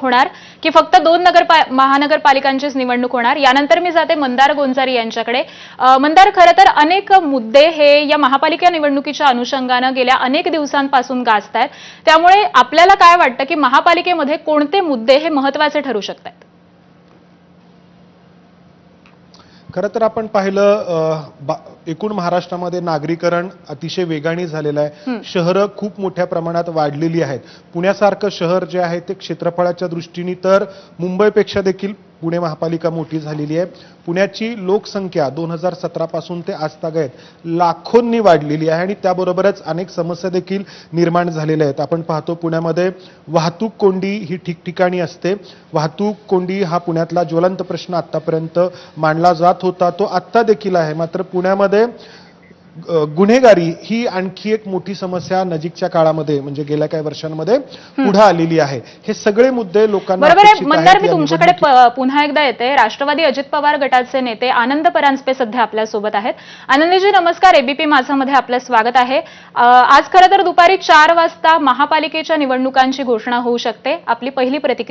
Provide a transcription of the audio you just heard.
होणार की फक्त 2 महानगरपालिकांचीच निवडणूक होणार? यानंतर मी जाते मंदार गोंजारी यांच्याकडे. मंदार, खरं तर अनेक मुद्दे हे या महापालिका निवडणुकीच्या अनुषंगानं गेल्या अनेक दिवसांपासून गाजतायत. त्यामुळे आपल्याला काय वाटतं की महापालिकेमध्ये कोणते मुद्दे हे महत्त्वाचे ठरू शकतात? खरं तर आपण पाहिलं एकूण महाराष्ट्रामध्ये नागरीकरण अतिशय वेगाने झालेलं आहे. शहरं खूप मोठ्या प्रमाणात वाढलेली आहेत. पुण्यासारखं शहर जे आहे ते क्षेत्रफळाच्या दृष्टीने तर मुंबईपेक्षा देखील पुणे महापालिका मोठी झालेली आहे. पुण्याची लोकसंख्या 2017 पासून ते आजतागत लाखोंनी वाढलेली आहे आणि त्याबरोबरच अनेक समस्या देखील निर्माण झालेल्या आहेत. आपण पाहतो पुण्यामध्ये वाहतूक कोंडी ही ठिकठिकाणी असते. वाहतूक कोंडी हा पुण्यातला ज्वलंत प्रश्न आतापर्यंत मांडला जात होता, तो आत्ता देखील आहे. मात्र पुण्यामध्ये गुन्हेगारी ही आणखी एक मोठी समस्या नजीकच्या काळामध्ये म्हणजे गेल्या काही वर्षांमध्ये पुढे आलेली आहे. हे सगळे मुद्दे लोकांना बरोबर आहे. मंदार, मी तुमच्याकडे पुन्हा एकदा येते. राष्ट्रवादी अजित पवार गटाचे नेते आनंद परांजपे सध्या आपल्या सोबत आहेत. आनंदजी नमस्कार. एबीपी माझामध्ये आपलं स्वागत आहे. आज खरं तर दुपारी 4 वाजता महापालिकेच्या निवडणुकांची घोषणा होऊ शकते. आपली पहिली प्रतिक्रिया